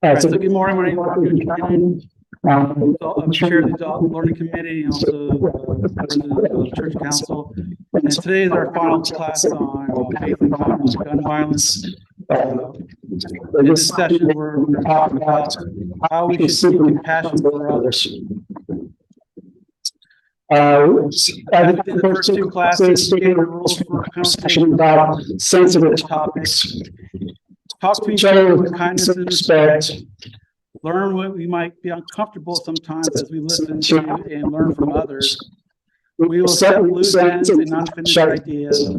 All right, so good morning. My name is Dr. Buchanan. I'm chair of the Adult Learning Committee and also president of Church Council. And today is our final class on faith and tolerance, gun violence. In this session, we're going to talk about how we should seek compassion for others. I did the first two classes, stating the rules for a conversation about sensitive topics. Talk to each other with kindness and respect. Learn what we might be uncomfortable sometimes as we listen to and learn from others. We will set loose ends and unfinished ideas.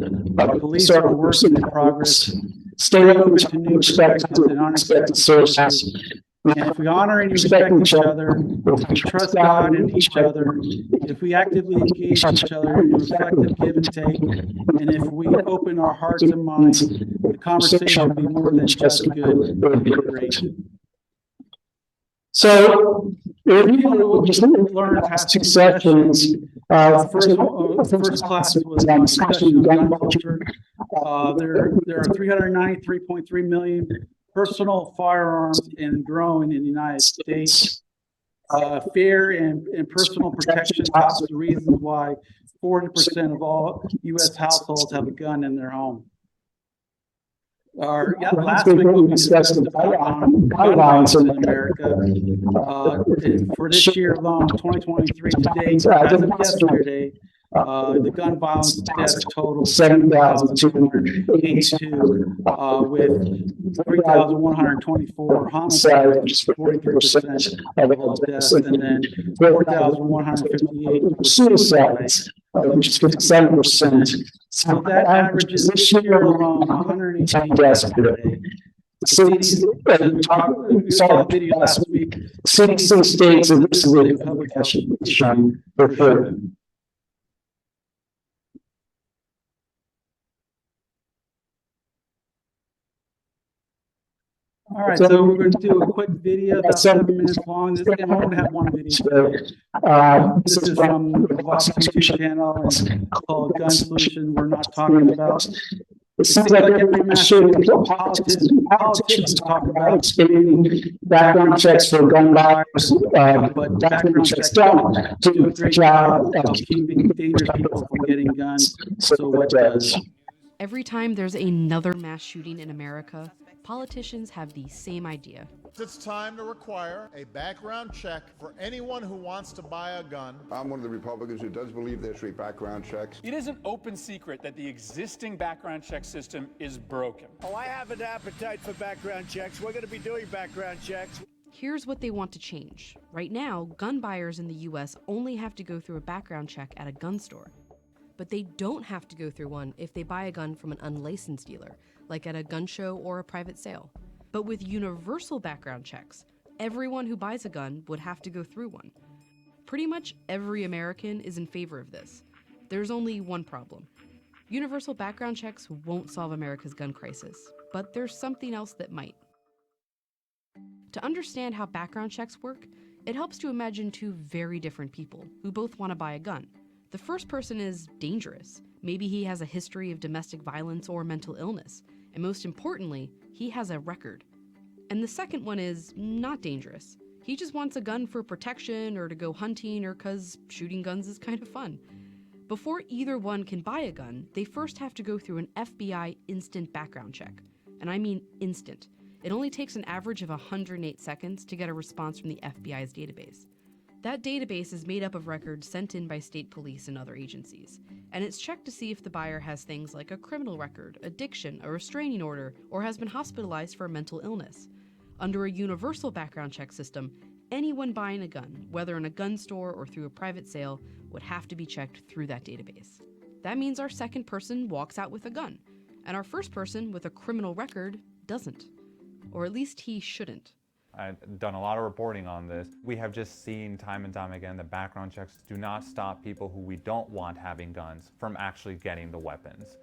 Police are a work in progress. Stay open to new perspectives and unexpected sources. And if we honor and respect each other, if we trust God and each other, if we actively engage each other in reflective give and take, and if we open our hearts and minds, the conversation will be more than just good, it will be great. So, if you just learn past two sessions, the first class was on discussion of gun culture. There are 393.3 million personal firearms and growing in the United States. Fear and personal protection tops the reasons why 40% of all U.S. households have a gun in their home. Last week we discussed the gun violence in America. For this year alone, 2023 to date, as of yesterday, the gun violence deaths total 7,282, with 3,124 homicides, which is 43% of all deaths, and then 4,158 were suicides, which is 57%. So that averages this year alone 118 deaths per day. Cities, we saw the video last week, cities and states have recently public health shown for sure. All right, so we're going to do a quick video about 7 minutes long. This time I only have one video. This is from the Vox YouTube channel and called Gun Solution We're Not Talking About. It seems like every mass shooting politicians talk about expanding background checks for gun buyers, but background checks don't do a great job of keeping dangerous people from getting guns. So what does? Every time there's another mass shooting in America, politicians have the same idea. It's time to require a background check for anyone who wants to buy a gun. I'm one of the Republicans who does believe there should be background checks. It is an open secret that the existing background check system is broken. Oh, I have an appetite for background checks. We're going to be doing background checks. Here's what they want to change. Right now, gun buyers in the U.S. only have to go through a background check at a gun store. But they don't have to go through one if they buy a gun from an unlicensed dealer, like at a gun show or a private sale. But with universal background checks, everyone who buys a gun would have to go through one. Pretty much every American is in favor of this. There's only one problem. Universal background checks won't solve America's gun crisis, but there's something else that might. To understand how background checks work, it helps to imagine two very different people who both want to buy a gun. The first person is dangerous. Maybe he has a history of domestic violence or mental illness. And most importantly, he has a record. And the second one is not dangerous. He just wants a gun for protection or to go hunting or 'cause shooting guns is kind of fun. Before either one can buy a gun, they first have to go through an FBI instant background check. And I mean instant. It only takes an average of 108 seconds to get a response from the FBI's database. That database is made up of records sent in by state police and other agencies, and it's checked to see if the buyer has things like a criminal record, addiction, a restraining order, or has been hospitalized for a mental illness. Under a universal background check system, anyone buying a gun, whether in a gun store or through a private sale, would have to be checked through that database. That means our second person walks out with a gun, and our first person with a criminal record doesn't. Or at least he shouldn't. I've done a lot of reporting on this. We have just seen time and time again that background checks do not stop people who we don't want having guns from actually getting the weapons.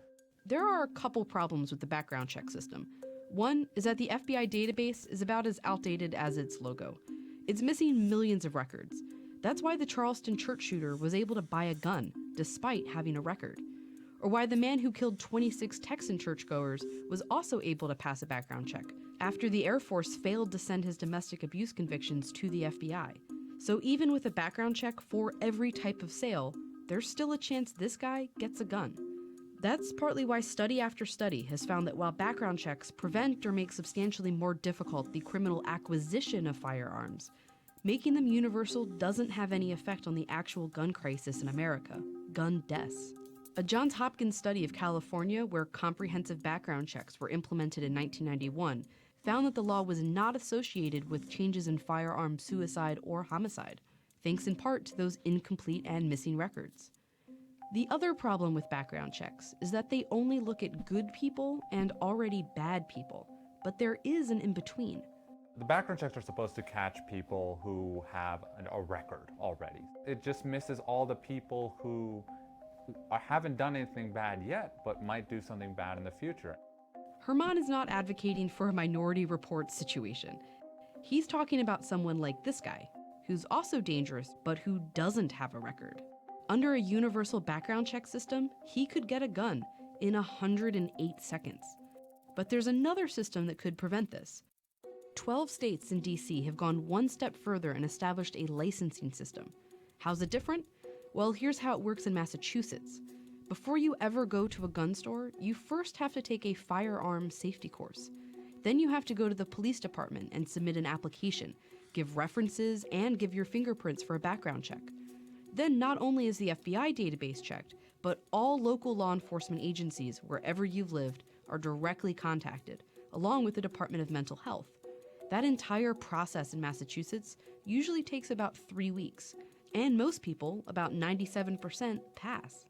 There are a couple problems with the background check system. One is that the FBI database is about as outdated as its logo. It's missing millions of records. That's why the Charleston church shooter was able to buy a gun, despite having a record. Or why the man who killed 26 Texan churchgoers was also able to pass a background check, after the Air Force failed to send his domestic abuse convictions to the FBI. So even with a background check for every type of sale, there's still a chance this guy gets a gun. That's partly why study after study has found that while background checks prevent or make substantially more difficult the criminal acquisition of firearms, making them universal doesn't have any effect on the actual gun crisis in America, gun deaths. A Johns Hopkins study of California, where comprehensive background checks were implemented in 1991, found that the law was not associated with changes in firearm suicide or homicide, thanks in part to those incomplete and missing records. The other problem with background checks is that they only look at good people and already bad people, but there is an in-between. The background checks are supposed to catch people who have a record already. It just misses all the people who haven't done anything bad yet, but might do something bad in the future. Herman is not advocating for a Minority Report situation. He's talking about someone like this guy, who's also dangerous, but who doesn't have a record. Under a universal background check system, he could get a gun in 108 seconds. But there's another system that could prevent this. 12 states and DC have gone one step further and established a licensing system. How's it different? Well, here's how it works in Massachusetts. Before you ever go to a gun store, you first have to take a firearm safety course. Then you have to go to the police department and submit an application, give references, and give your fingerprints for a background check. Then not only is the FBI database checked, but all local law enforcement agencies, wherever you've lived, are directly contacted, along with the Department of Mental Health. That entire process in Massachusetts usually takes about 3 weeks, and most people, about 97%, pass.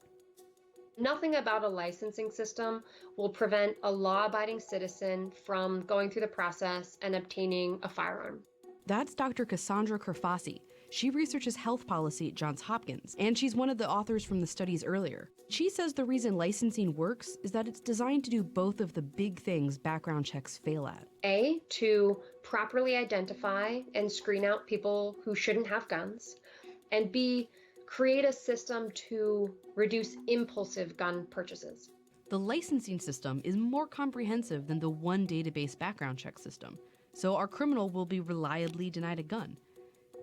Nothing about a licensing system will prevent a law-abiding citizen from going through the process and obtaining a firearm. That's Dr. Cassandra Kerfasi. She researches health policy at Johns Hopkins, and she's one of the authors from the studies earlier. She says the reason licensing works is that it's designed to do both of the big things background checks fail at. A, to properly identify and screen out people who shouldn't have guns, and B, create a system to reduce impulsive gun purchases. The licensing system is more comprehensive than the one database background check system, so our criminal will be reliably denied a gun.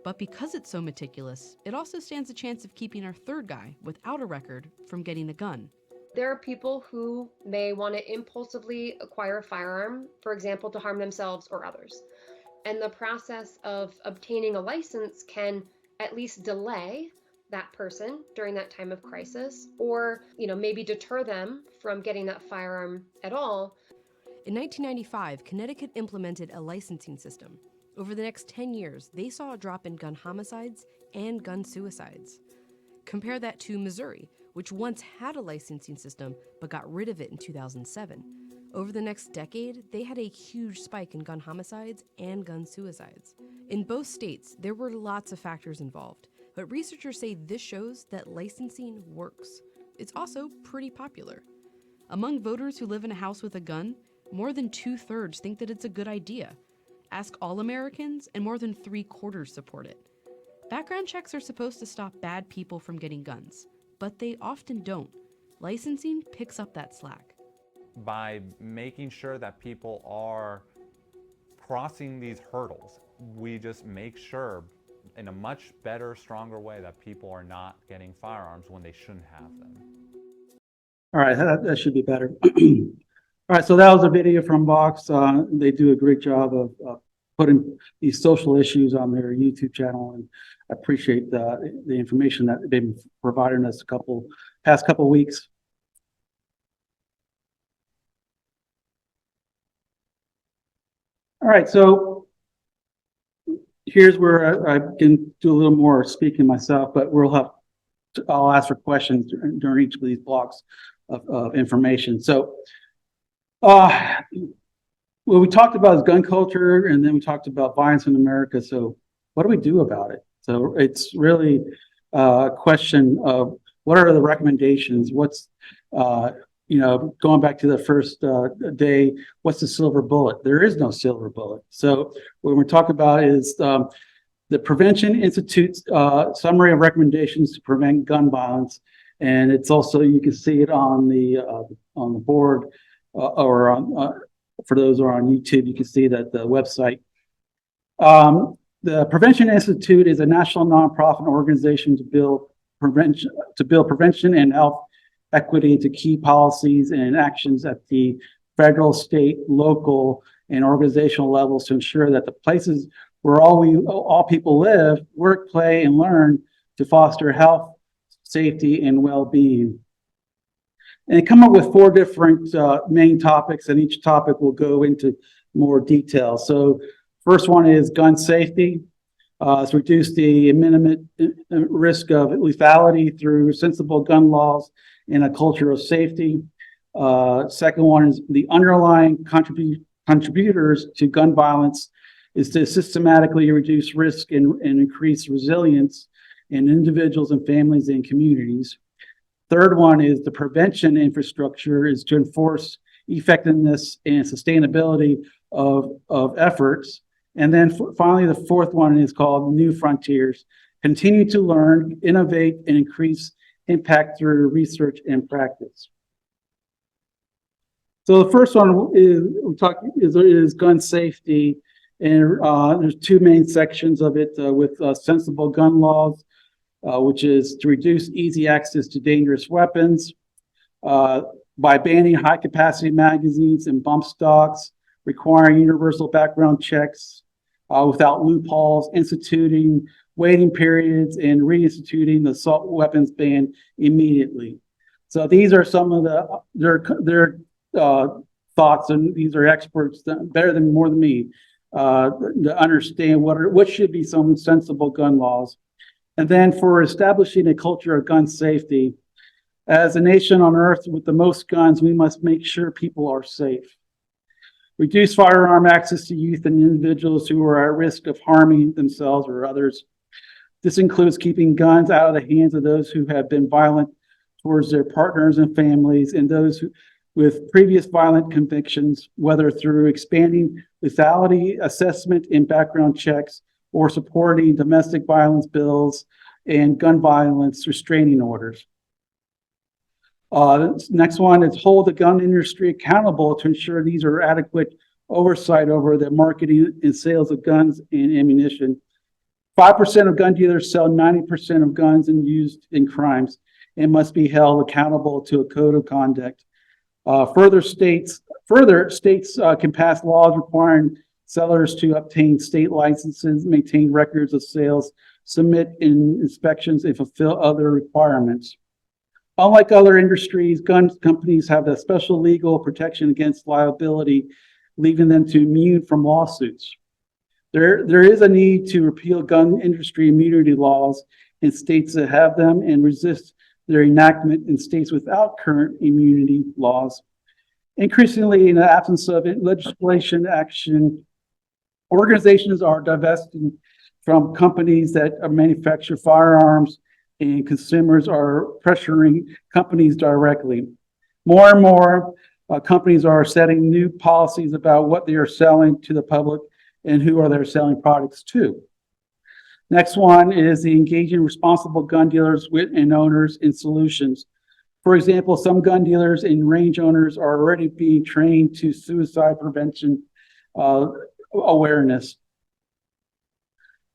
But because it's so meticulous, it also stands a chance of keeping our third guy without a record from getting a gun. There are people who may want to impulsively acquire a firearm, for example, to harm themselves or others. And the process of obtaining a license can at least delay that person during that time of crisis, or maybe deter them from getting that firearm at all. In 1995, Connecticut implemented a licensing system. Over the next 10 years, they saw a drop in gun homicides and gun suicides. Compare that to Missouri, which once had a licensing system but got rid of it in 2007. Over the next decade, they had a huge spike in gun homicides and gun suicides. In both states, there were lots of factors involved, but researchers say this shows that licensing works. It's also pretty popular. Among voters who live in a house with a gun, more than 2/3 think that it's a good idea. Ask all Americans, and more than 3/4 support it. Background checks are supposed to stop bad people from getting guns, but they often don't. Licensing picks up that slack. By making sure that people are crossing these hurdles, we just make sure in a much better, stronger way that people are not getting firearms when they shouldn't have them. All right, that should be better. All right, so that was a video from Vox. They do a great job of putting these social issues on their YouTube channel, and I appreciate the information that they've been providing us past couple weeks. All right, so here's where I can do a little more speaking myself, but I'll ask for questions during each of these blocks of information. So what we talked about is gun culture, and then we talked about violence in America. So what do we do about it? So it's really a question of what are the recommendations? What's, going back to the first day, what's the silver bullet? There is no silver bullet. So what we're talking about is the Prevention Institute's summary of recommendations to prevent gun violence. And it's also, you can see it on the board or For those who are on YouTube, you can see that the website. The Prevention Institute is a national nonprofit organization to build prevention and health equity into key policies and actions at the federal, state, local, and organizational levels to ensure that the places where all people live, work, play, and learn to foster health, safety, and well-being. And they come up with 4 different main topics, and each topic will go into more detail. So first one is gun safety. It's reduce the imminent risk of lethality through sensible gun laws and a culture of safety. Second one is the underlying contributors to gun violence is to systematically reduce risk and increase resilience in individuals and families and communities. Third one is the prevention infrastructure is to enforce effectiveness and sustainability of efforts. And then finally, the fourth one is called New Frontiers. Continue to learn, innovate, and increase impact through research and practice. So the first one is gun safety, and there's 2 main sections of it with sensible gun laws, which is to reduce easy access to dangerous weapons by banning high-capacity magazines and bump stocks, requiring universal background checks without loopholes, instituting waiting periods, and reinstituting the assault weapons ban immediately. So these are some of their thoughts, and these are experts better than more than me to understand what should be some sensible gun laws. And then for establishing a culture of gun safety, as a nation on earth with the most guns, we must make sure people are safe. Reduce firearm access to youth and individuals who are at risk of harming themselves or others. This includes keeping guns out of the hands of those who have been violent towards their partners and families, and those with previous violent convictions, whether through expanding lethality assessment and background checks, or supporting domestic violence bills and gun violence restraining orders. Next one is hold the gun industry accountable to ensure these are adequate oversight over the marketing and sales of guns and ammunition. 5% of gun dealers sell 90% of guns and used in crimes and must be held accountable to a code of conduct. Further, states can pass laws requiring sellers to obtain state licenses, maintain records of sales, submit inspections, and fulfill other requirements. Unlike other industries, gun companies have a special legal protection against liability, leaving them to immune from lawsuits. There is a need to repeal gun industry immunity laws in states that have them and resist their enactment in states without current immunity laws. Increasingly, in the absence of legislation action, organizations are divesting from companies that manufacture firearms, and consumers are pressuring companies directly. More and more companies are setting new policies about what they are selling to the public and who are they selling products to. Next one is the engaging responsible gun dealers and owners in solutions. For example, some gun dealers and range owners are already being trained to suicide prevention awareness.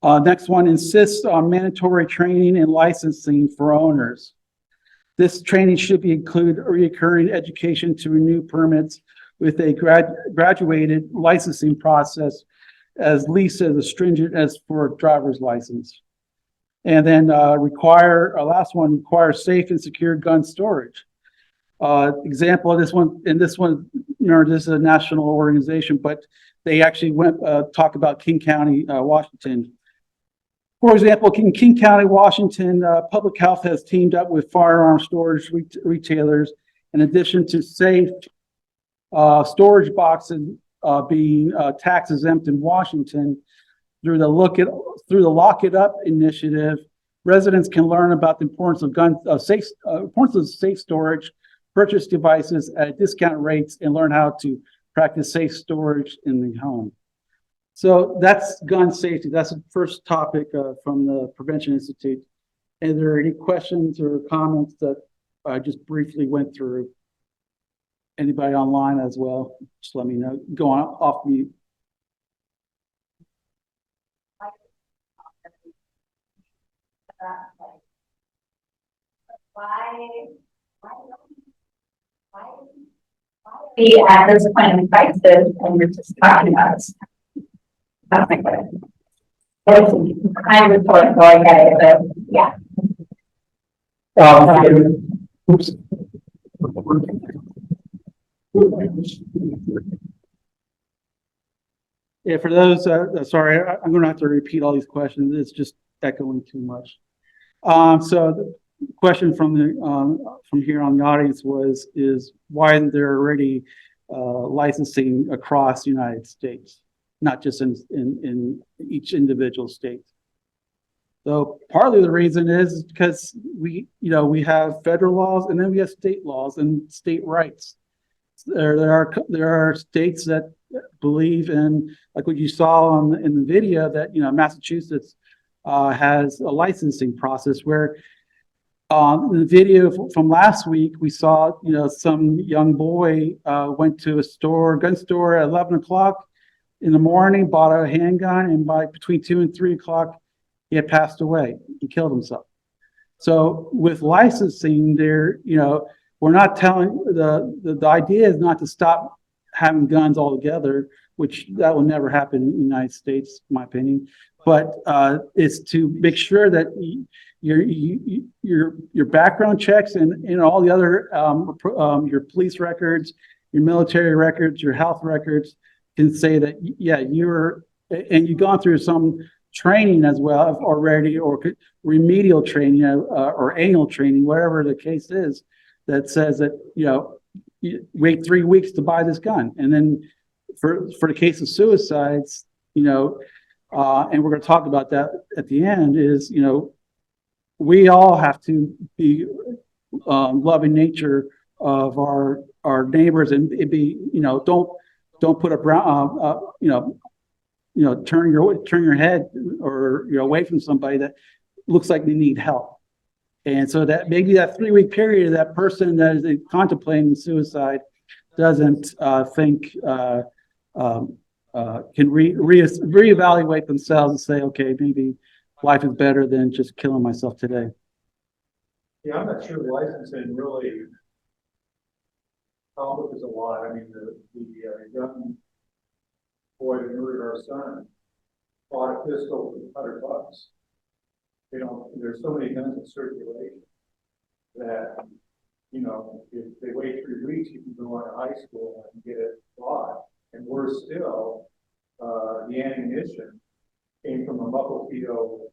Next one insists on mandatory training and licensing for owners. This training should include recurring education to renew permits with a graduated licensing process as least as stringent as for a driver's license. And then last one, require safe and secure gun storage. Example of this one, remember this is a national organization, but they actually talk about King County, Washington. For example, in King County, Washington, Public Health has teamed up with firearm storage retailers in addition to safe storage boxes being tax exempt in Washington. Through the Lock It Up initiative, residents can learn about the importance of safe storage, purchase devices at discount rates, and learn how to practice safe storage in the home. So that's gun safety. That's the first topic from the Prevention Institute. Are there any questions or comments that I just briefly went through? Anybody online as well, just let me know. Go on off mute. Be at this point in crisis and we're just talking about it. That's my question. It's kind of rhetorical, I get it, but yeah. Oops. Yeah, for those, sorry, I'm going to have to repeat all these questions. It's just echoing too much. So the question from here on the audience is why isn't there already licensing across the United States, not just in each individual state? So partly the reason is because we have federal laws and then we have state laws and state rights. There are states that believe in, like what you saw in the video, that Massachusetts has a licensing process where in the video from last week we saw some young boy went to a gun store at 11 o'clock in the morning, bought a handgun, and by between 2 and 3 o'clock he had passed away. He killed himself. So with licensing, we're not telling the idea is not to stop having guns altogether, which that will never happen in the United States, in my opinion. But it's to make sure that your background checks and all the other your police records, your military records, your health records can say that you've gone through some training as well already, or remedial training or annual training, whatever the case is, that says that you wait 3 weeks to buy this gun. And then for the case of suicides, and we're going to talk about that at the end, is we all have to be loving nature of our neighbors, and be don't put a brown turn your head or away from somebody that looks like they need help. And so that maybe that 3 week period, that person that is contemplating suicide doesn't think can reevaluate themselves and say, okay, maybe life is better than just killing myself today. Yeah, I'm not sure licensing really accomplishes a lot. I mean, the young boy that murdered our son bought a pistol for $100. There's so many guns in circulation that, if they wait 3 weeks, you can go on to high school and get it bought. And worse still, the ammunition came from a Mukilteo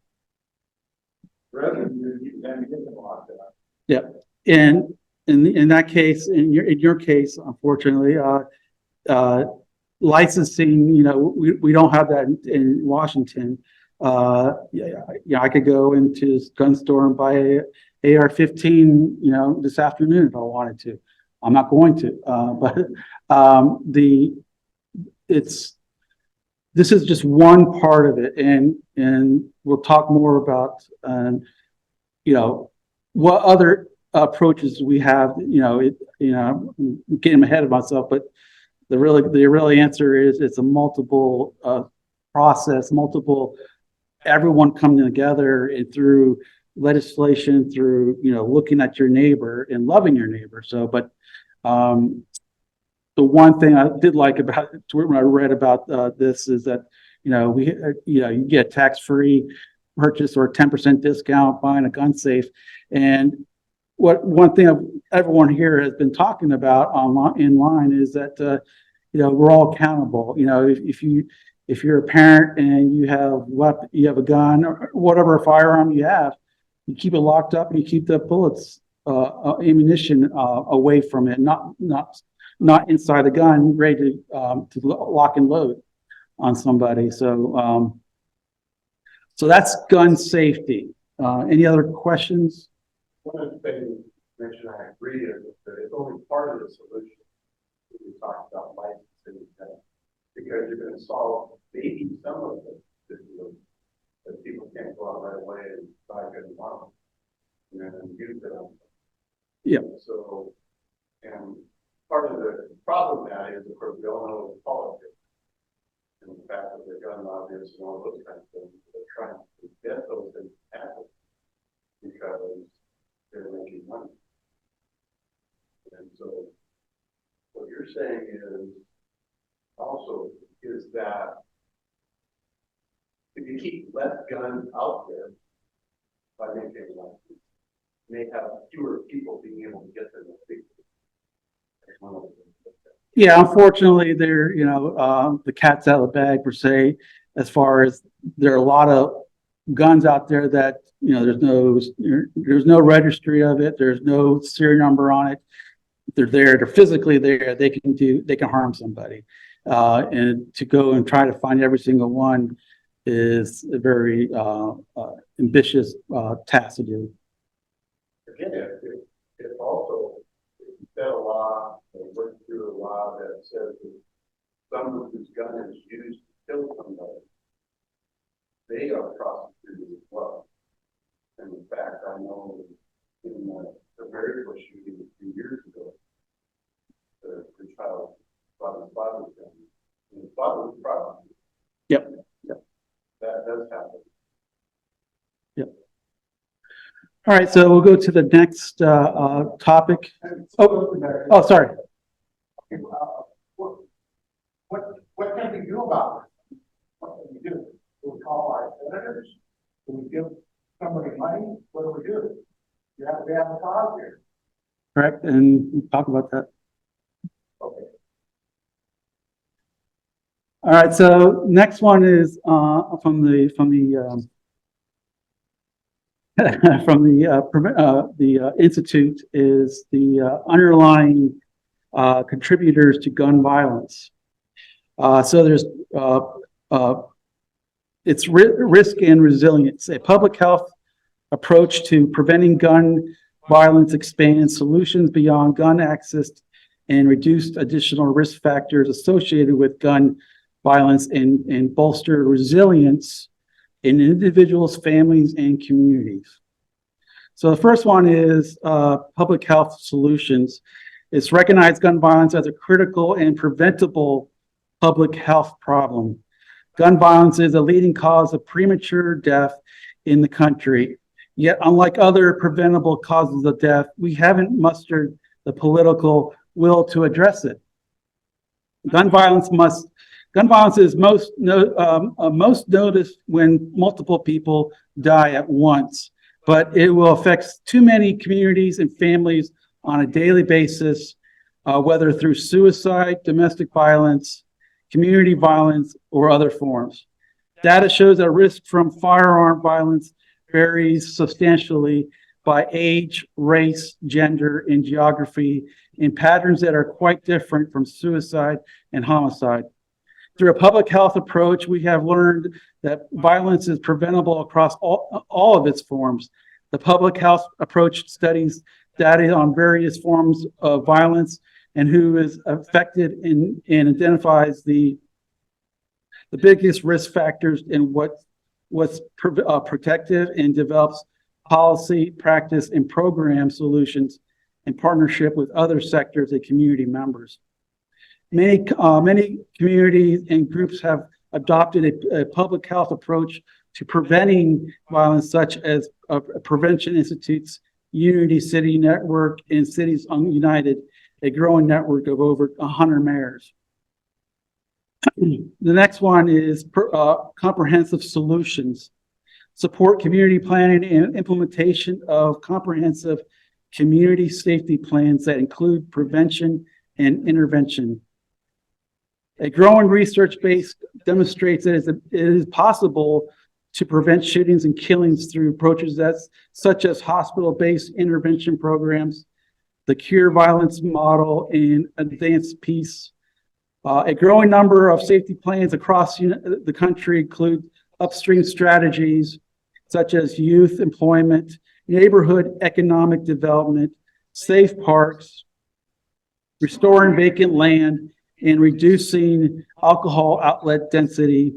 residue, you can ammunition locked up. Yeah, and in that case, in your case, unfortunately, licensing, we don't have that in Washington. I could go into this gun store and buy a AR-15, this afternoon if I wanted to. I'm not going to, but this is just one part of it, and we'll talk more about what other approaches we have. I'm getting ahead of myself, but the real answer is it's a multiple process, everyone coming together and through legislation, through looking at your neighbor and loving your neighbor. So, but the one thing I did like about when I read about this is that you get tax-free purchase or a 10% discount buying a gun safe. And one thing everyone here has been talking about online is that we're all accountable. If you're a parent and you have a gun or whatever firearm you have, you keep it locked up and you keep the bullets, ammunition away from it, not inside the gun, ready to lock and load on somebody. So that's gun safety. Any other questions? One of the things you mentioned, I agree, is that it's only part of the solution when we talk about licensing, because you're going to solve maybe some of the that people can't go out right away and buy a good model and use it on. Yeah. So, and part of the problem that is, of course, we all know the politics. And the fact that the gun lobbyists and all those kinds of things, they're trying to get those things to happen because they're making money. And so what you're saying is also is that if you keep less guns out there by making money, you may have fewer people being able to get them. That's one of the things. Yeah, unfortunately, the cat's out of the bag per se, as far as there are a lot of guns out there that, there's no registry of it. There's no serial number on it. They're physically there. They can harm somebody. And to go and try to find every single one is a very ambitious task to do. Again, if also set a law or work through a law that says that someone whose gun is used to kill somebody, they are prosecuted as well. And in fact, I know in the very first shooting a few years ago, the child brought his father's gun, and his father was prosecuted. Yep. That does happen. Yep. All right, so we'll go to the next topic. Oh, sorry. What can we do about it? What can we do? Do we call our senators? Do we give somebody money? What do we do? You have to have a cause here. Correct, and we'll talk about that. Okay. All right, so next one is from the institute is the underlying contributors to gun violence. So there's it's risk and resilience. A public health approach to preventing gun violence expands solutions beyond gun access and reduced additional risk factors associated with gun violence and bolster resilience in individuals, families, and communities. So the first one is public health solutions. It's recognized gun violence as a critical and preventable public health problem. Gun violence is a leading cause of premature death in the country. Yet, unlike other preventable causes of death, we haven't mustered the political will to address it. Gun violence is most noticed when multiple people die at once, but it will affect too many communities and families on a daily basis, whether through suicide, domestic violence, community violence, or other forms. Data shows that risk from firearm violence varies substantially by age, race, gender, and geography, in patterns that are quite different from suicide and homicide. Through a public health approach, we have learned that violence is preventable across all of its forms. The public health approach studies data on various forms of violence and who is affected and identifies the biggest risk factors and what's protective, and develops policy, practice, and program solutions in partnership with other sectors and community members. Many communities and groups have adopted a public health approach to preventing violence, such as Prevention Institute's Unity City Network and Cities United, a growing network of over 100 mayors. The next one is comprehensive solutions. Support community planning and implementation of comprehensive community safety plans that include prevention and intervention. A growing research base demonstrates that it is possible to prevent shootings and killings through approaches such as hospital-based intervention programs, the Cure Violence model, and advanced peace. A growing number of safety plans across the country include upstream strategies such as youth employment, neighborhood economic development, safe parks, restoring vacant land, and reducing alcohol outlet density.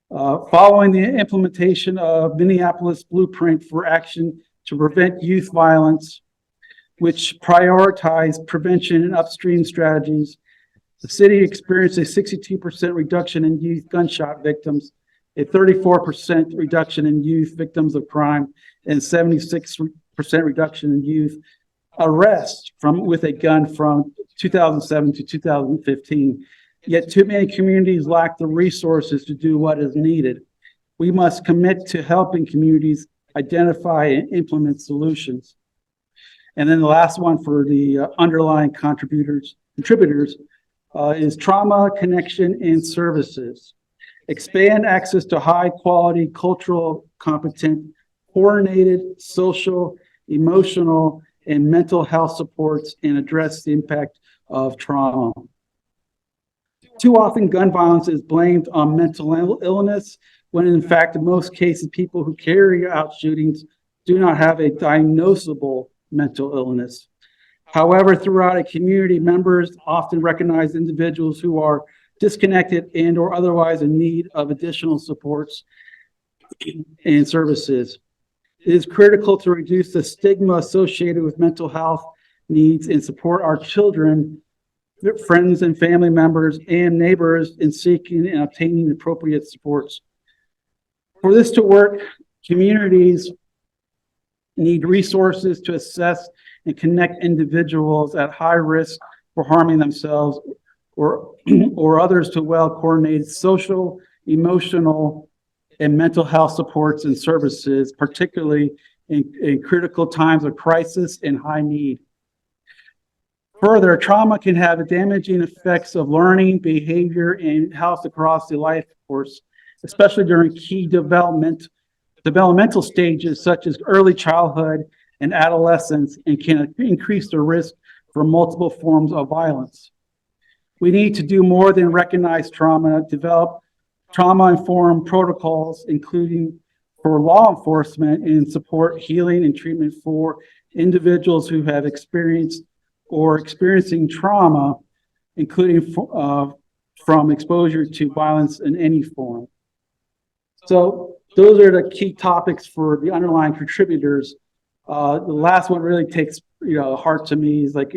Following the implementation of Minneapolis Blueprint for Action to Prevent Youth Violence, which prioritize prevention and upstream strategies. The city experienced a 62% reduction in youth gunshot victims, a 34% reduction in youth victims of crime, and 76% reduction in youth arrests with a gun from 2007 to 2015. Yet too many communities lack the resources to do what is needed. We must commit to helping communities identify and implement solutions. And then the last one for the underlying contributors is trauma, connection, and services. Expand access to high quality, cultural, competent, coordinated, social, emotional, and mental health supports and address the impact of trauma. Too often, gun violence is blamed on mental illness, when in fact, in most cases, people who carry out shootings do not have a diagnosable mental illness. However, throughout a community, members often recognize individuals who are disconnected and or otherwise in need of additional supports and services. It is critical to reduce the stigma associated with mental health needs and support our children, their friends and family members, and neighbors in seeking and obtaining appropriate supports. For this to work, communities need resources to assess and connect individuals at high risk for harming themselves or others to well-coordinated social, emotional, and mental health supports and services, particularly in critical times of crisis and high need. Further, trauma can have damaging effects of learning, behavior, and health across the life course, especially during key developmental stages such as early childhood and adolescence, and can increase the risk for multiple forms of violence. We need to do more than recognize trauma, develop trauma-informed protocols, including for law enforcement, and support healing and treatment for individuals who have experienced or experiencing trauma, including from exposure to violence in any form. So those are the key topics for the underlying contributors. The last one really takes heart to me, is like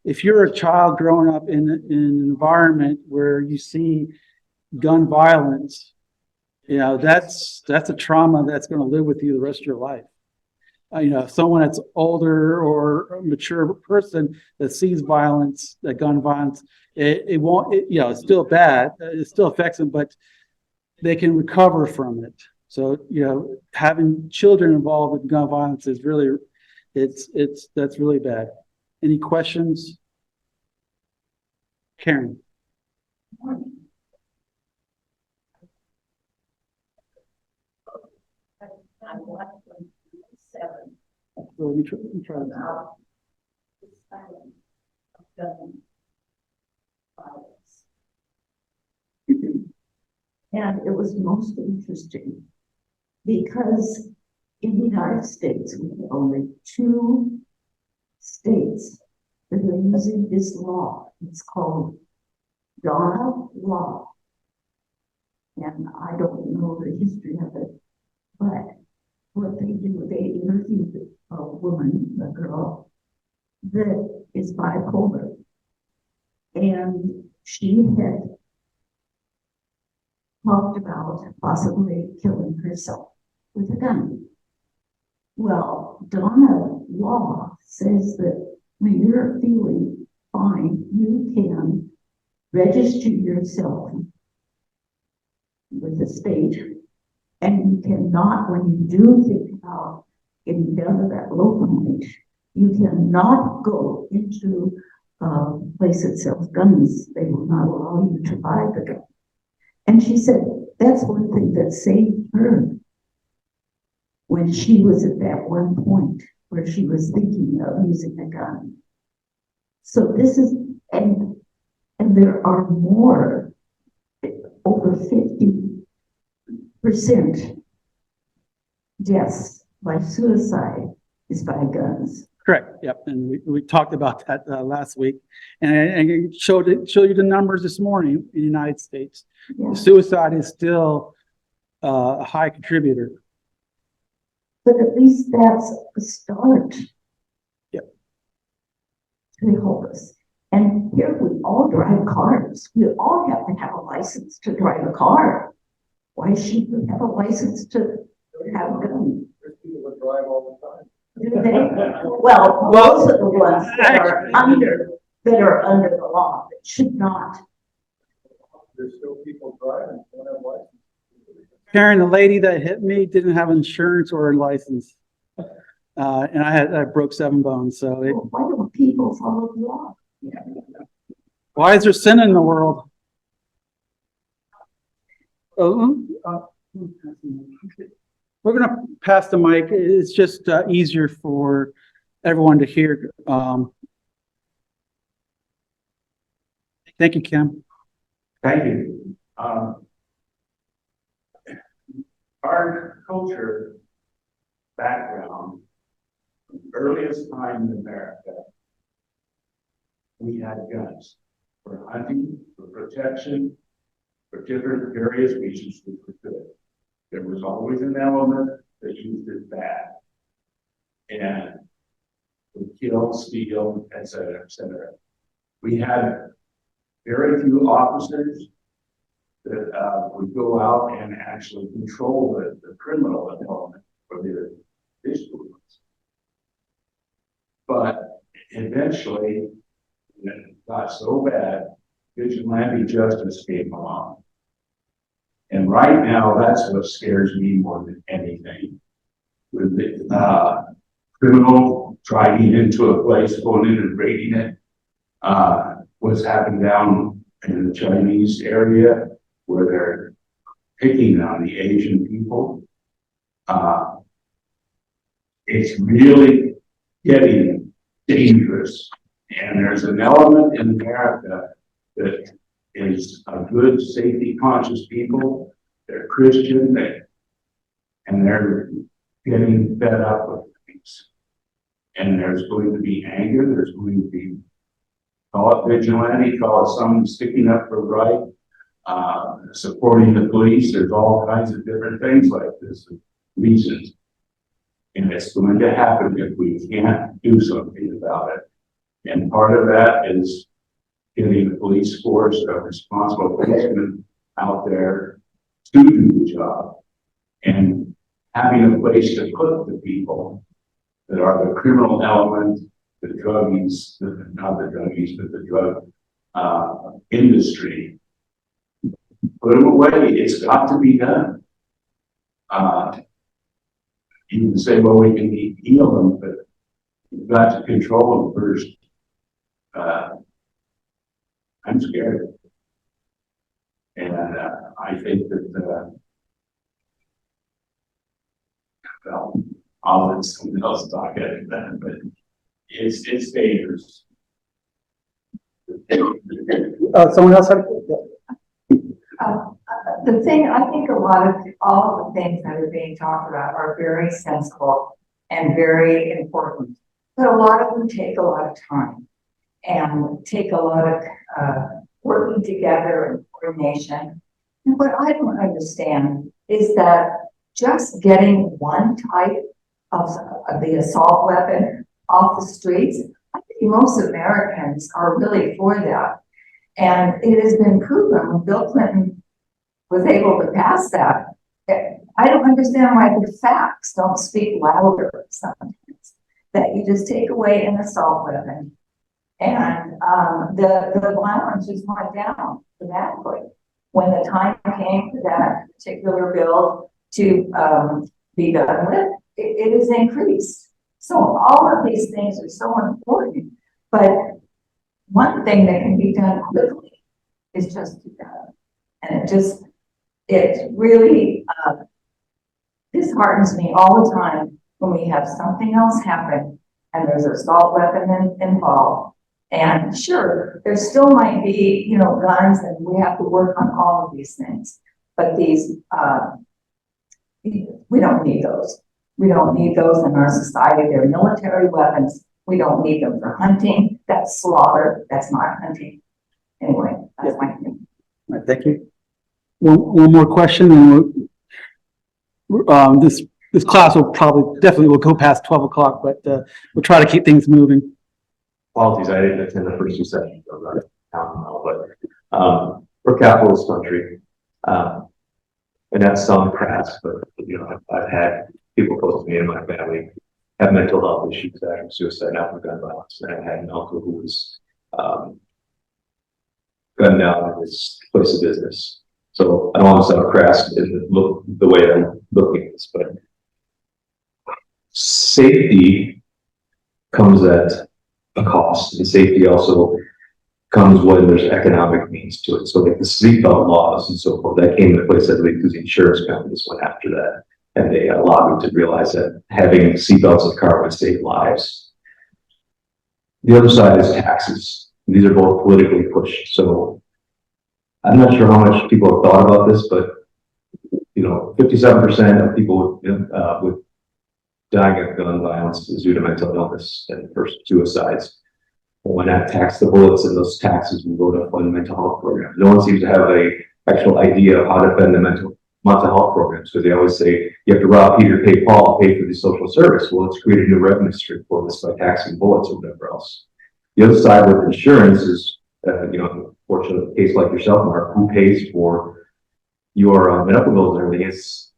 if you're a child growing up in an environment where you see gun violence, that's a trauma that's going to live with you the rest of your life. Someone that's older or a mature person that sees violence, that gun violence, it won't, it's still bad. It still affects them, but they can recover from it. So, having children involved with gun violence is really, that's really bad. Any questions? Karen. So let me try this. And it was most interesting because in the United States, we have only 2 states that are using this law. It's called Donna Law. And I don't know the history of it, but what they do, they interviewed a woman, a girl, that is bipolar. And she had talked about possibly killing herself with a gun. Well, Donna Law says that when you're feeling fine, you can register yourself with the state, and you cannot, when you do think about getting down to that low point, you cannot go into a place that sells guns. They will not allow you to buy the gun. And she said that's one thing that saved her when she was at that one point where she was thinking of using a gun. So this is, and there are more, over 50% deaths by suicide is by guns. Correct. Yep. And we talked about that last week, and I showed you the numbers this morning in the United States. Yeah. Suicide is still a high contributor. But at least that's a start. Yep. They hold us. And here we all drive cars. We all have to have a license to drive a car. Why shouldn't we have a license to have a gun? There's people that drive all the time. Do they? Well, those are the ones that are under the law, that should not. There's still people driving, don't have license. Karen, the lady that hit me didn't have insurance or a license. And I broke 7 bones, so Why don't people follow the law? why is there sin in the world? We're gonna pass the mic. It's just easier for everyone to hear. Thank you, Kim. Thank you. Our culture background, from the earliest time in America, we had guns for hunting, for protection, for different various reasons we could. There was always an element that used it bad. And would kill, steal, et cetera, et cetera. We had very few officers that would go out and actually control the criminal element for the visual ones. But eventually, it got so bad, vigilante justice came along. And right now, that's what scares me more than anything. With the criminal driving into a place, going in and raiding it, what's happened down in the Chinese area, where they're picking on the Asian people. It's really getting dangerous. And there's an element in America that is a good, safety conscious people. They're Christian, and they're getting fed up with things. And there's going to be anger, there's going to be, call it vigilante, call it someone sticking up for right, supporting the police. There's all kinds of different things like this, reasons. And it's going to happen if we can't do something about it. And part of that is getting the police force of responsible policemen out there to do the job and having a place to put the people that are the criminal element, the druggies, not the druggies, but the drug industry. Put them away. It's got to be done. You can say, well, we can heal them, but you've got to control them first. I'm scared. And I think that, well, I'll let someone else talk at that, but it's dangerous. Someone else had The thing, I think all of the things that are being talked about are very sensible and very important, but a lot of them take a lot of time and take a lot of working together and coordination. And what I don't understand is that just getting one type of the assault weapon off the streets, I think most Americans are really for that. And it has been proven when Bill Clinton was able to pass that. I don't understand why the facts don't speak louder sometimes. That you just take away an assault weapon and the violence just went down dramatically. When the time came for that particular bill to be done with, it is increased. So all of these things are so important, but one thing that can be done quickly is just do that. And it really disheartens me all the time when we have something else happen and there's an assault weapon involved. And sure, there still might be, guns, and we have to work on all of these things. But these, we don't need those. We don't need those in our society. They're military weapons. We don't need them for hunting. That's slaughter. That's not hunting. Anyway, that's my opinion. All right, thank you. One more question, and this class will definitely go past 12 o'clock, but we'll try to keep things moving. apologies, I didn't attend the first two sessions of the town hall, but we're a capitalist country. And that sounds crass, but you know, I've had people close to me in my family have mental health issues, that have suicide, not from gun violence. And I had an uncle who was gunned down in his place of business. So I don't want to sound crass in the way I'm looking at this, but safety comes at a cost, and safety also comes when there's economic means to it. So like the seatbelt laws and so forth, that came into place, I believe, because the insurance companies went after that. And they allowed me to realize that having seatbelts in the car would save lives. The other side is taxes. These are both politically pushed. So I'm not sure how much people have thought about this, but you know, 57% of people with dying of gun violence is due to mental illness and first suicides. When that tax the bullets and those taxes will go to fund mental health programs. No one seems to have a actual idea of how to fund the mental health programs, because they always say you have to rob Peter, pay Paul, pay for the social service. Well, let's create a new revenue stream for this by taxing bullets or whatever else. The other side with insurance is, you know, fortunately, a case like yourself, Mark, who pays for your medical bills and everything? It's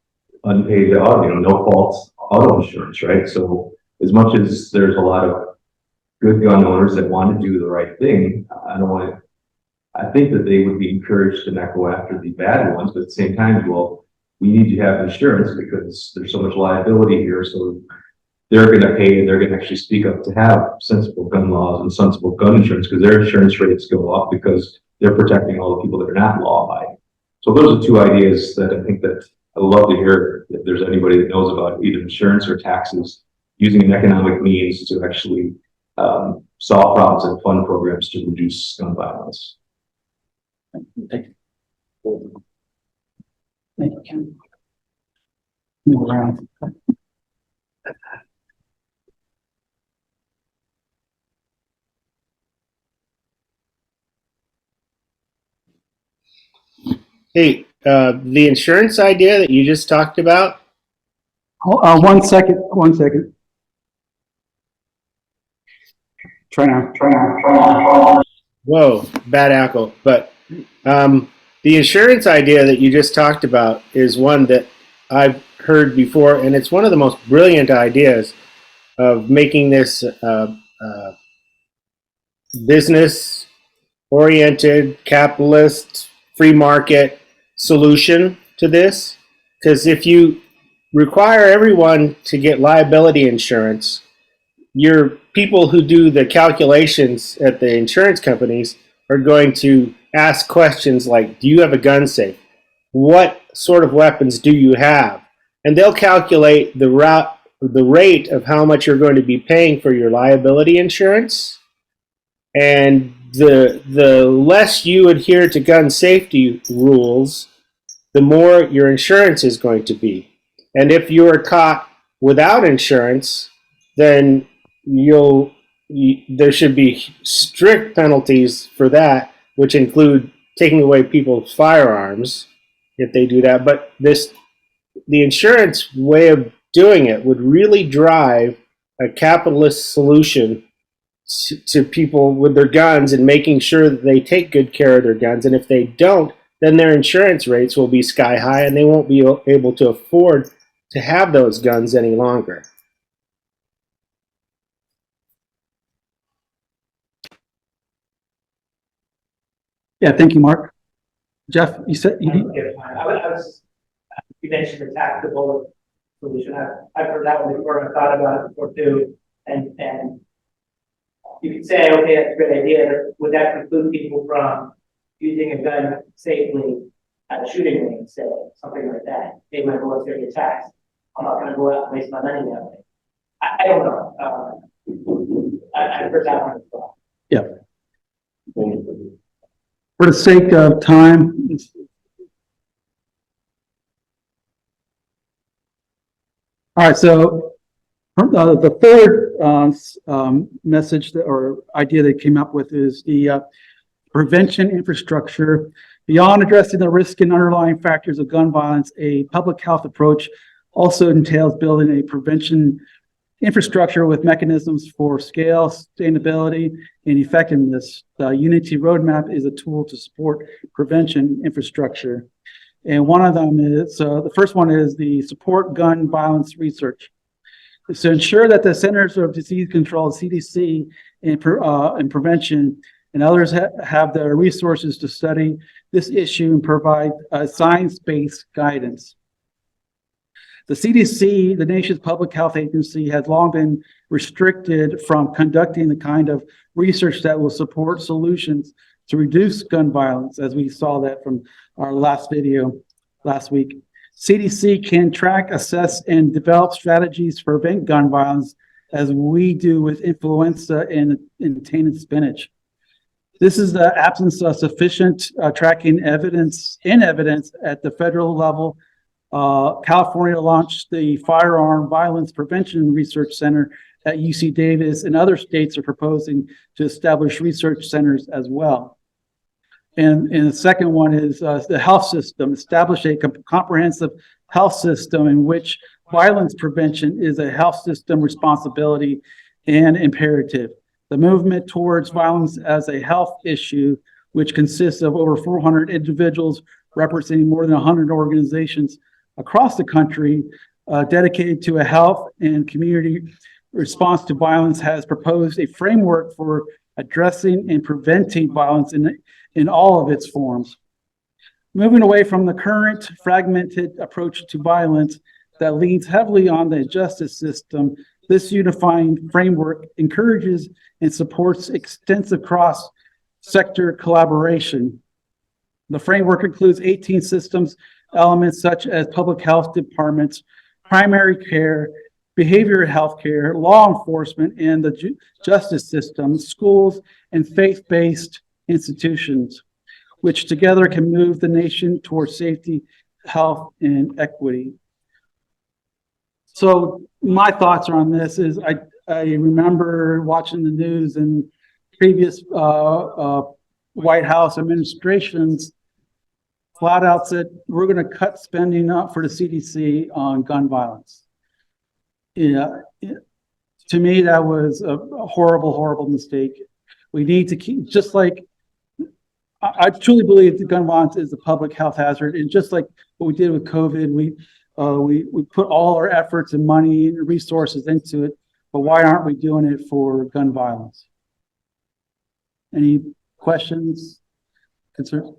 unpaid auto, you know, no fault auto insurance, right? So as much as there's a lot of good gun owners that want to do the right thing, I think that they would be encouraged to not go after the bad ones, but at the same time, well, we need to have insurance because there's so much liability here. So they're going to pay and they're going to actually speak up to have sensible gun laws and sensible gun insurance, because their insurance rates go up because they're protecting all the people that are not law abiding. So those are two ideas that I think that I'd love to hear if there's anybody that knows about either insurance or taxes, using an economic means to actually solve problems and fund programs to reduce gun violence. Thank you. Thank you, Ken. Move around. Hey, the insurance idea that you just talked about. One second. Try now. Whoa, bad apple. But the insurance idea that you just talked about is one that I've heard before, and it's one of the most brilliant ideas of making this business-oriented, capitalist, free market solution to this. Because if you require everyone to get liability insurance, your people who do the calculations at the insurance companies are going to ask questions like, do you have a gun safe? What sort of weapons do you have? And they'll calculate the rate of how much you're going to be paying for your liability insurance. And the less you adhere to gun safety rules, the more your insurance is going to be. And if you are caught without insurance, then there should be strict penalties for that, which include taking away people's firearms if they do that. But the insurance way of doing it would really drive a capitalist solution to people with their guns and making sure that they take good care of their guns. And if they don't, then their insurance rates will be sky high and they won't be able to afford to have those guns any longer. Yeah, thank you, Mark. Jeff, you said you mentioned the tactical solution. I've heard that one before, and I've thought about it before too. And you could say, okay, that's a great idea. Would that preclude people from using a gun safely at a shooting range, say, something like that? Hey, my bullet's going to get taxed. I'm not going to go out and waste my money that way. I don't know. I've heard that one as well. Yeah. For the sake of time, all right, so the third message or idea they came up with is the prevention infrastructure. Beyond addressing the risk and underlying factors of gun violence, a public health approach also entails building a prevention infrastructure with mechanisms for scale, sustainability, and effectiveness. The Unity Roadmap is a tool to support prevention infrastructure. And one of them is, the first one is the support gun violence research. It's to ensure that the Centers of Disease Control, CDC, and prevention and others have the resources to study this issue and provide science-based guidance. The CDC, the nation's public health agency, has long been restricted from conducting the kind of research that will support solutions to reduce gun violence, as we saw that from our last video last week. CDC can track, assess, and develop strategies to prevent gun violence, as we do with influenza and tainted spinach. This is the absence of sufficient tracking evidence at the federal level. California launched the Firearm Violence Prevention Research Center at UC Davis, and other states are proposing to establish research centers as well. And the second one is the health system. Establish a comprehensive health system in which violence prevention is a health system responsibility and imperative. The movement towards violence as a health issue, which consists of over 400 individuals representing more than 100 organizations across the country dedicated to a health and community response to violence, has proposed a framework for addressing and preventing violence in all of its forms. Moving away from the current fragmented approach to violence that leans heavily on the justice system, this unifying framework encourages and supports extensive cross-sector collaboration. The framework includes 18 systems elements such as public health departments, primary care, behavioral health care, law enforcement, and the justice system, schools, and faith-based institutions, which together can move the nation towards safety, health, and equity. So my thoughts on this is I remember watching the news in previous White House administrations flat out said, we're going to cut spending up for the CDC on gun violence. Yeah, to me, that was a horrible, horrible mistake. We need to keep, just like, I truly believe that gun violence is a public health hazard. And just like what we did with COVID, we put all our efforts and money and resources into it, but why aren't we doing it for gun violence? Any questions, concerns?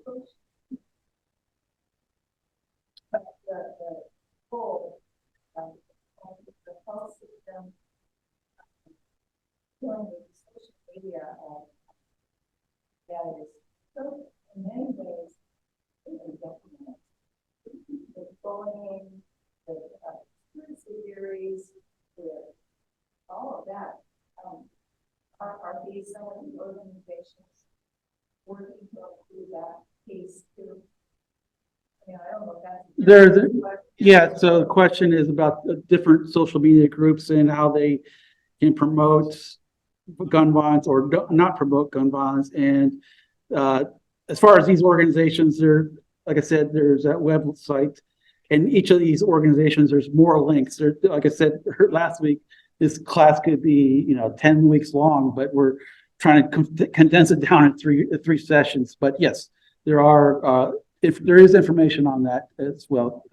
Social media that is so in many ways documented. The bullying, the conspiracy theories, all of that. Are these some of the organizations working to include that piece too? I don't know if that's yeah. So the question is about the different social media groups and how they can promote gun violence or not promote gun violence. And as far as these organizations, like I said, there's that website, and each of these organizations, there's more links. Like I said last week, this class could be 10 weeks long, but we're trying to condense it down in three sessions. But yes, there are if there is information on that as well.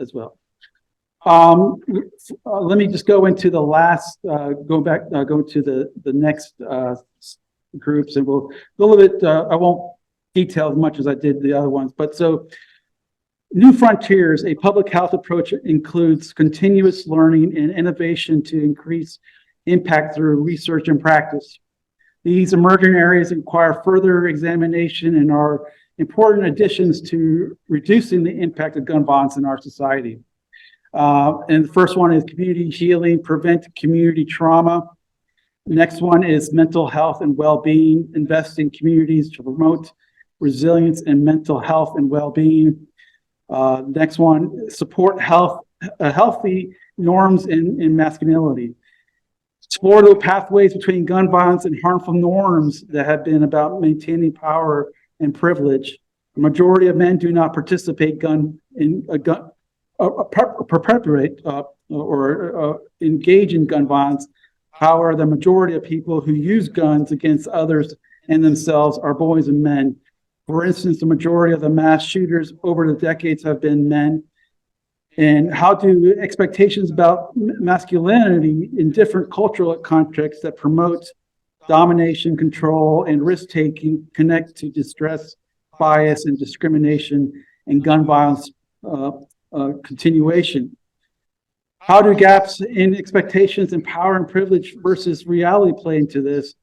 Let me just go into the last, go to the next groups, and we'll go a little bit, I won't detail as much as I did the other ones, but so New Frontiers, a public health approach, includes continuous learning and innovation to increase impact through research and practice. These emerging areas require further examination and are important additions to reducing the impact of gun violence in our society. And the first one is community healing, prevent community trauma. The next one is mental health and well-being, invest in communities to promote resilience and mental health and well-being. Next one, support healthy norms in masculinity. Explore the pathways between gun violence and harmful norms that have been about maintaining power and privilege. The majority of men do not participate perpetuate or engage in gun violence, However, the majority of people who use guns against others and themselves are boys and men. For instance, the majority of the mass shooters over the decades have been men. And how do expectations about masculinity in different cultural contexts that promote domination, control, and risk-taking connect to distress, bias, and discrimination and gun violence continuation? How do gaps in expectations and power and privilege versus reality play into this?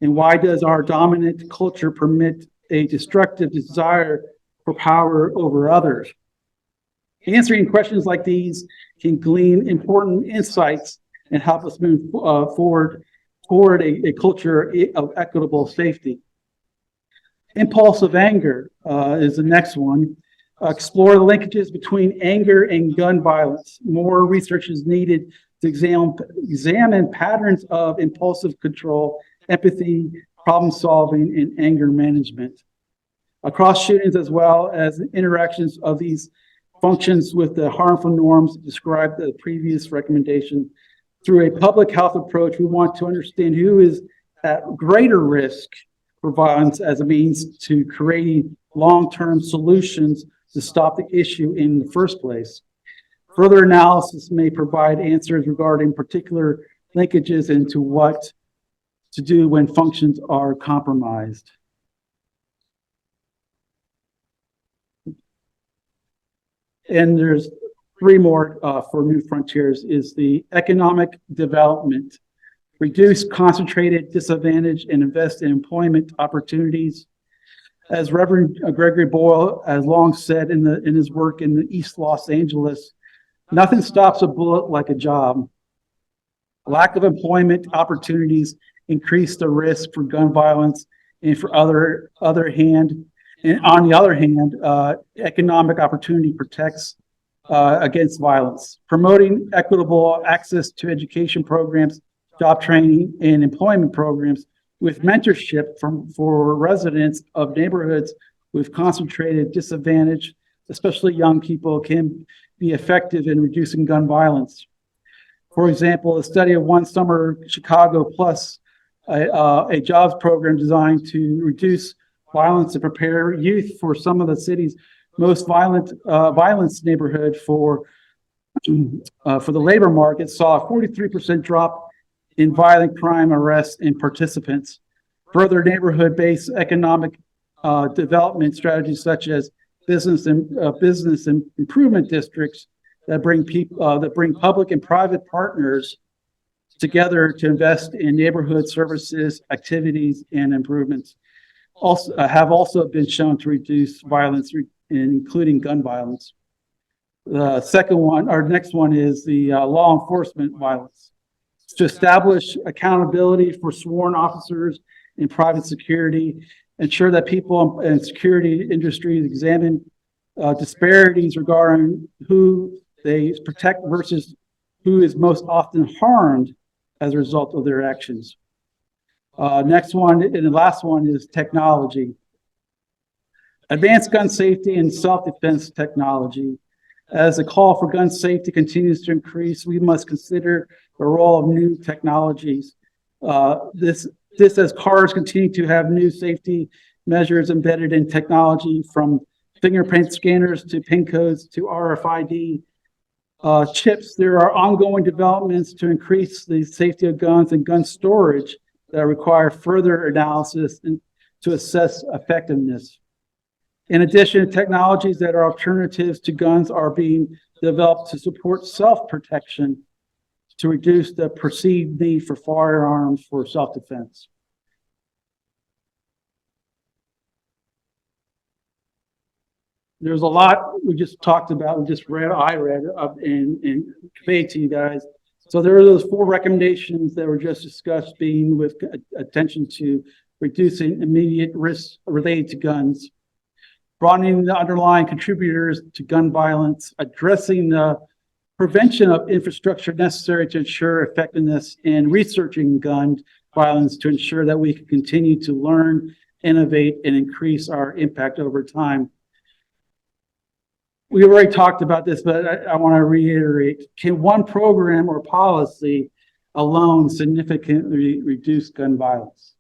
And why does our dominant culture permit a destructive desire for power over others? Answering questions like these can glean important insights and help us move forward toward a culture of equitable safety. Impulsive anger is the next one. Explore the linkages between anger and gun violence. More research is needed to examine patterns of impulsive control, empathy, problem solving, and anger management. Across shootings, as well as interactions of these functions with the harmful norms described in the previous recommendation. Through a public health approach, we want to understand who is at greater risk for violence as a means to creating long-term solutions to stop the issue in the first place. Further analysis may provide answers regarding particular linkages into what to do when functions are compromised. And there's three more for New Frontiers is the economic development, reduce concentrated disadvantage and invest in employment opportunities. As Reverend Gregory Boyle has long said in his work in the East Los Angeles, nothing stops a bullet like a job. Lack of employment opportunities increase the risk for gun violence, and on the other hand, economic opportunity protects against violence. Promoting equitable access to education programs, job training, and employment programs with mentorship for residents of neighborhoods with concentrated disadvantage, especially young people, can be effective in reducing gun violence. For example, a study of One Summer Chicago Plus, a jobs program designed to reduce violence and prepare youth for some of the city's most violence neighborhood for the labor market, saw a 43% drop in violent crime arrests and participants. Further, neighborhood-based economic development strategies such as business improvement districts that bring public and private partners together to invest in neighborhood services, activities, and improvements have also been shown to reduce violence, including gun violence. The next one is the law enforcement violence. To establish accountability for sworn officers in private security, ensure that people in security industries examine disparities regarding who they protect versus who is most often harmed as a result of their actions. Next one, and the last one, is technology. Advanced gun safety and self-defense technology. As the call for gun safety continues to increase, we must consider the role of new technologies. This as cars continue to have new safety measures embedded in technology, from fingerprint scanners to PIN codes to RFID chips. There are ongoing developments to increase the safety of guns and gun storage that require further analysis and to assess effectiveness. In addition, technologies that are alternatives to guns are being developed to support self-protection to reduce the perceived need for firearms for self-defense. There's a lot we just talked about, I read and conveyed to you guys. So there are those 4 recommendations that were just discussed, being with attention to reducing immediate risks related to guns, broadening the underlying contributors to gun violence, addressing the prevention of infrastructure necessary to ensure effectiveness, and researching gun violence to ensure that we can continue to learn, innovate, and increase our impact over time. We already talked about this, but I want to reiterate, can one program or policy alone significantly reduce gun violence.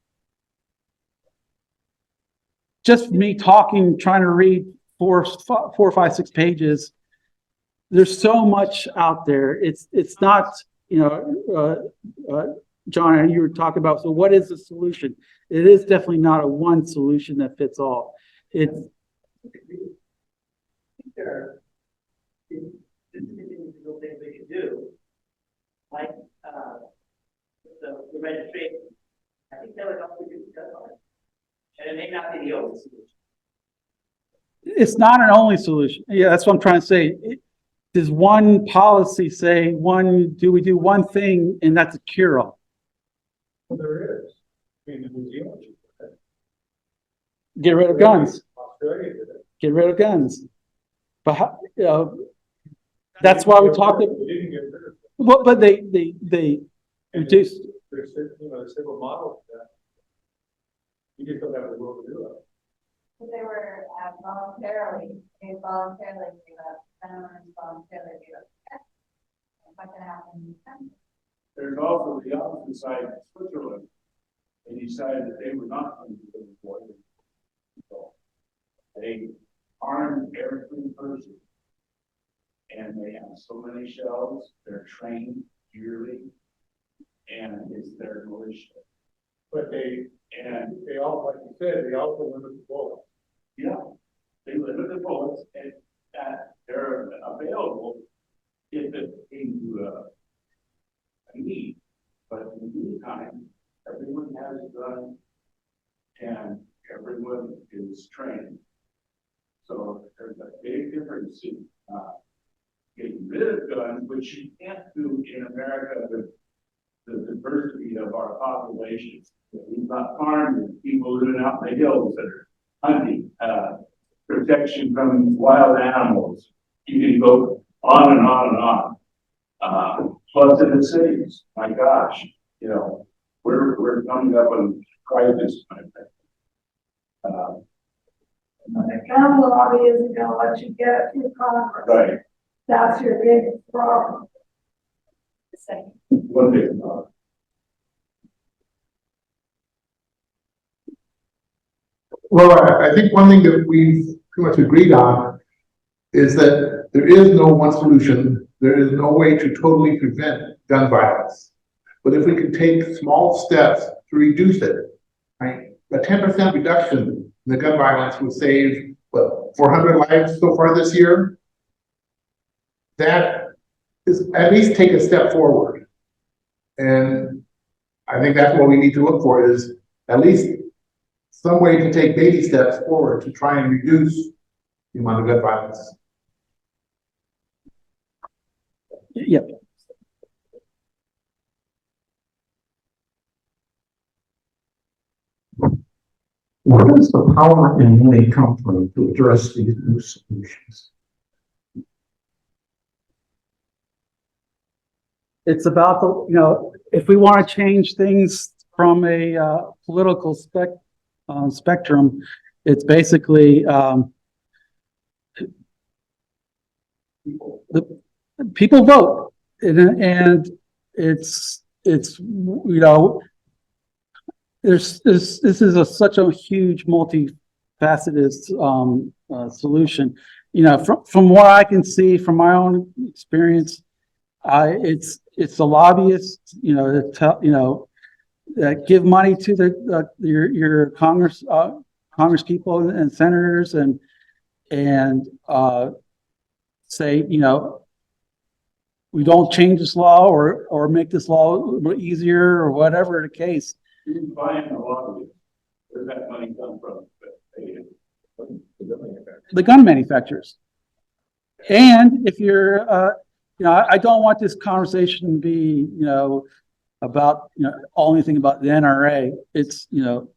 Just me talking, trying to read four, 5, 6 pages. There's so much out there. It's not, you know, John, you were talking about, so what is the solution? It is definitely not a one solution that fits all. It's there are individual things we can do, like the registration. I think that would help reduce gun violence. And it may not be the only solution. It's not an only solution. Yeah, that's what I'm trying to say. Does one policy say do we do one thing and that's a cure-all? Well, there is. I mean, in New Zealand, Get rid of guns. Australia did it. Get rid of guns. But how, you know, that's why we talked. They didn't get rid of it. Well, but they reduced. There's, you know, the civil model for that. You just don't have the will to do it. They were voluntarily give up, veterans voluntarily give up. What can happen? There's also the opposite side of Switzerland. They decided that they were not going to do it for them. So they armed every person. And they have so many shells, they're trained yearly, and it's their militia. But they all, like you said, they also limit the bullets. Yeah, they limit the bullets, and they're available if it came to a need. But in the meantime, everyone has a gun, and everyone is trained. So there's a big difference in getting rid of guns, which you can't do in America with the diversity of our population. We've got farms and people living out in the hills that are hunting, protection from wild animals. You can go on and on and on. Plus in the cities, my gosh, you know, we're coming up on crisis, I think. The gun lobby isn't gonna let you get through Congress. Right. That's your big problem. One big problem. Well, I think one thing that we've pretty much agreed on is that there is no one solution. There is no way to totally prevent gun violence. But if we can take small steps to reduce it, right? A 10% reduction in the gun violence would save, what, 400 lives so far this year? That is at least take a step forward. And I think that's what we need to look for, is at least some way to take baby steps forward to try and reduce the amount of gun violence. Yep. Where does the power and money come from to address these new solutions? It's about the, you know, if we want to change things from a political spectrum, it's basically the people vote, and it's you know, this is such a huge multifaceted solution. You know, from what I can see from my own experience, it's the lobbyists, you know, that tell, you know, that give money to the your Congress people and senators and say, you know, we don't change this law or make this law a little bit easier or whatever the case. Who's buying the lobby? Where's that money come from? The gun manufacturers. And if you're, you know, I don't want this conversation to be, you know, about, you know, anything about the NRA. It's, you know,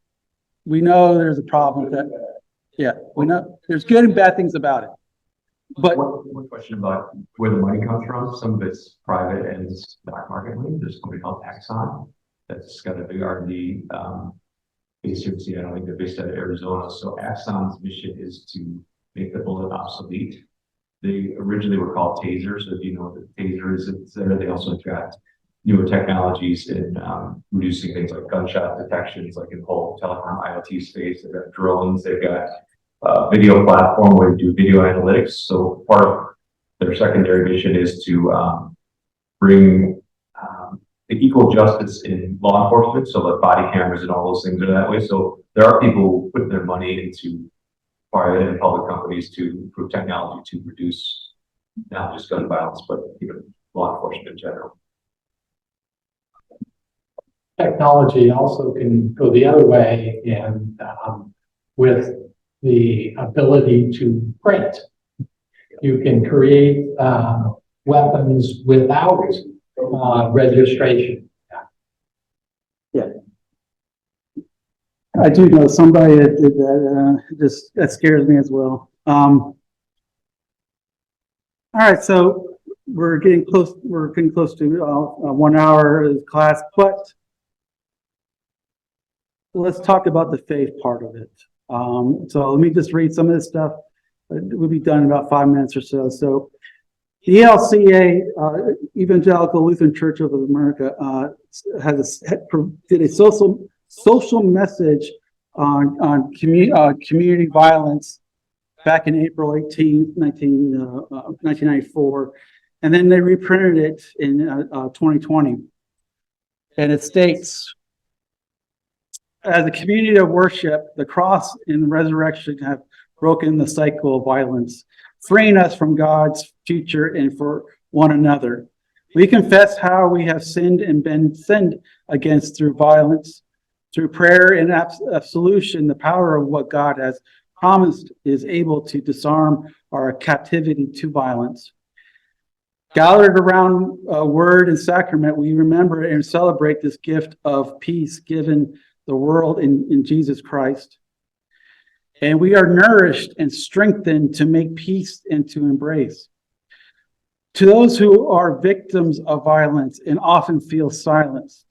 we know there's a problem with that. Yeah, we know there's good and bad things about it. But one question about where the money comes from. Some of it's private and it's black market money. There's a company called Axon that's got a big R&D based here in Seattle. I think they're based out of Arizona. So Axon's mission is to make the bullet obsolete. They originally were called tasers. So if you know what the taser is, it's there. They also got newer technologies in reducing things like gunshot detections, like in the whole telecom IoT space. They've got drones, they've got a video platform where you do video analytics. So part of their secondary mission is to bring the equal justice in law enforcement, so that body cameras and all those things are that way. So there are people putting their money into private and public companies to improve technology to reduce not just gun violence, but even law enforcement in general. Technology also can go the other way, and with the ability to print, you can create weapons without registration. Yeah. I do know somebody that did that. That scares me as well. All right, so we're getting close. We're getting close to 1 hour of class, but let's talk about the faith part of it. So let me just read some of this stuff. We'll be done in about 5 minutes or so. So the ELCA, Evangelical Lutheran Church of America, did a social message on community violence back in April 18, 1994, and then they reprinted it in 2020. And it states, as a community of worship, the cross and the resurrection have broken the cycle of violence, freeing us from God's future and for one another. We confess how we have sinned and been sinned against through violence. Through prayer and absolution, the power of what God has promised is able to disarm our captivity to violence. Gathered around word and sacrament, we remember and celebrate this gift of peace given the world in Jesus Christ. And we are nourished and strengthened to make peace and to embrace. To those who are victims of violence and often feel silenced,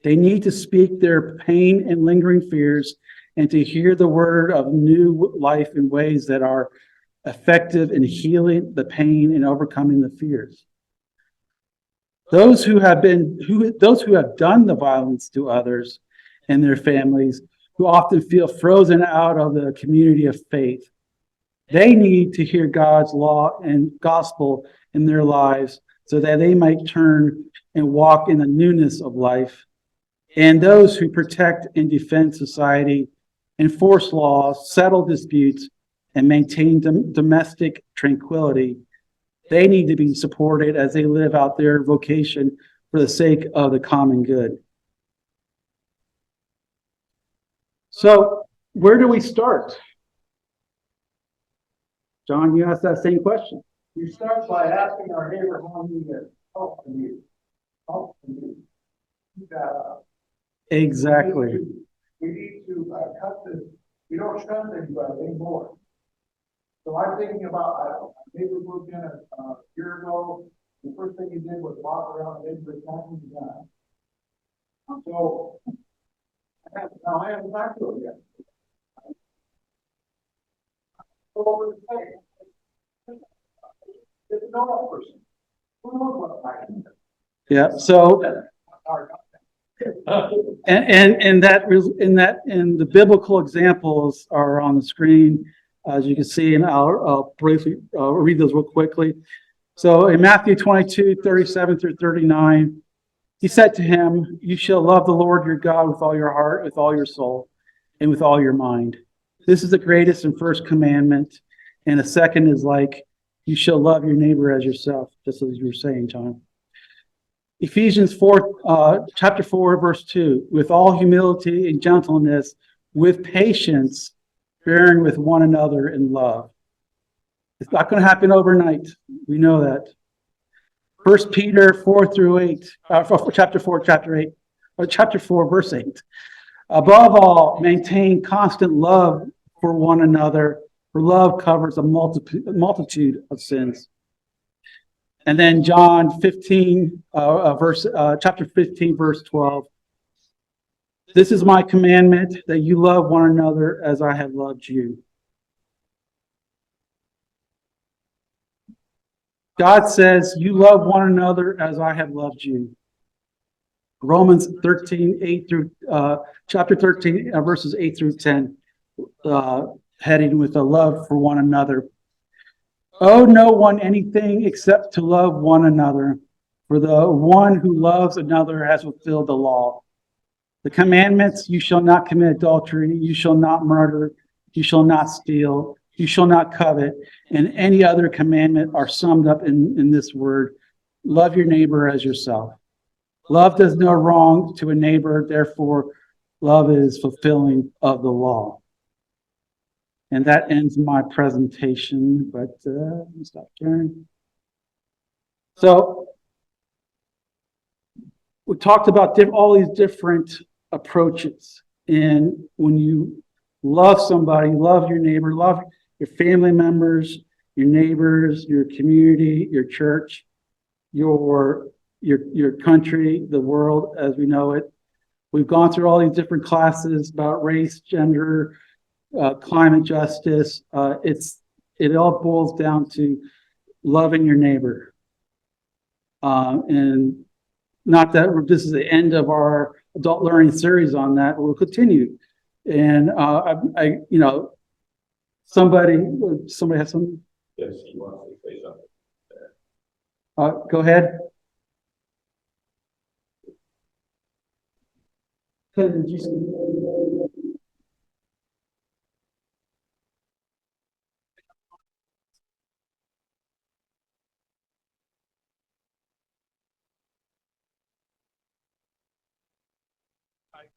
they need to speak their pain and lingering fears and to hear the word of new life in ways that are effective in healing the pain and overcoming the fears. Those who have done the violence to others and their families, who often feel frozen out of the community of faith, they need to hear God's law and gospel in their lives so that they might turn and walk in the newness of life. And those who protect and defend society, enforce laws, settle disputes, and maintain domestic tranquility, they need to be supported as they live out their vocation for the sake of the common good. So, where do we start? John, you asked that same question. We start by asking our neighbor how many help can you. Help can you. Exactly. We need to cut this. We don't shun anybody anymore. So I'm thinking about, my neighbor moved in a year ago. The first thing he did was walk around the neighborhood counting the gun. So now I haven't talked to him yet. Over the place. It's a normal person. Who knows what I can do? Yeah. So, and the biblical examples are on the screen, as you can see, and I'll briefly read those real quickly. So in Matthew 22:37 through 39, he said to him, "You shall love the Lord your God with all your heart, with all your soul, and with all your mind. This is the greatest and first commandment. And the second is like, you shall love your neighbor as yourself," just as you were saying, John. Ephesians 4, chapter 4, verse 2, "With all humility and gentleness, with patience, bearing with one another in love." It's not going to happen overnight. We know that. 1 Peter 4 through 8, chapter 4, chapter 4, verse 8. "Above all, maintain constant love for one another, for love covers a multitude of sins." And then John 15, chapter 15, verse 12. "This is my commandment, that you love one another as I have loved you." God says, "You love one another as I have loved you." Romans 13, 8 through, chapter 13, verses 8 through 10, heading with a love for one another. Owe no one anything except to love one another, for the one who loves another has fulfilled the law. The commandments: you shall not commit adultery, you shall not murder, you shall not steal, you shall not covet, and any other commandment are summed up in this word: love your neighbor as yourself. Love does no wrong to a neighbor, therefore love is fulfilling of the law. And that ends my presentation, but let me stop sharing. So we talked about all these different approaches. And when you love somebody, love your neighbor, love your family members, your neighbors, your community, your church, your country, the world as we know it. We've gone through all these different classes about race, gender, climate justice. It all boils down to loving your neighbor. And not that this is the end of our adult learning series on that. We'll continue. And somebody has something? Yes, you want to say something. Go ahead.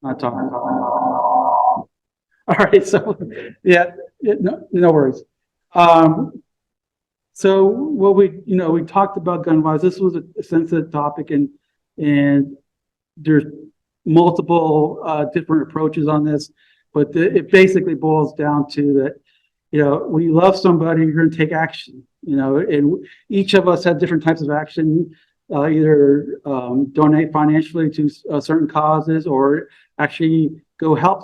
Not talking. All right, so no worries. So what we talked about gun violence. This was a sensitive topic, and there's multiple different approaches on this, but it basically boils down to that, when you love somebody, you're going to take action, and each of us have different types of action, either donate financially to certain causes or actually go help,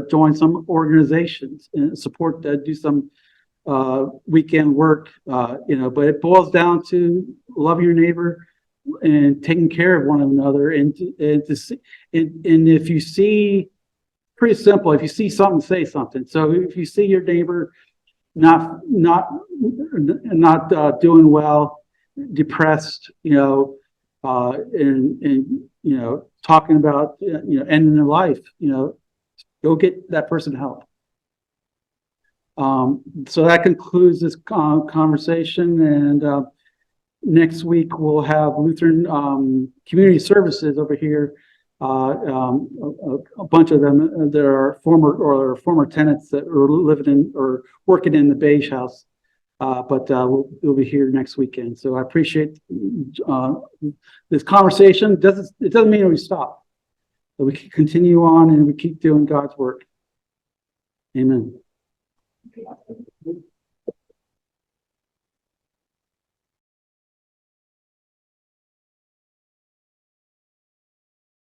join some organizations and support, do some weekend work, but it boils down to love your neighbor and taking care of one another, and if you see, pretty simple, if you see something, say something. So if you see your neighbor not doing well, depressed, and talking about ending their life, go get that person help. So that concludes this conversation, and next week we'll have Lutheran Community Services over here. A bunch of them, there are former tenants that are living in or working in the Beige House, but we'll be here next weekend. So I appreciate this conversation. It doesn't mean we stop, but we can continue on and we keep doing God's work. Amen.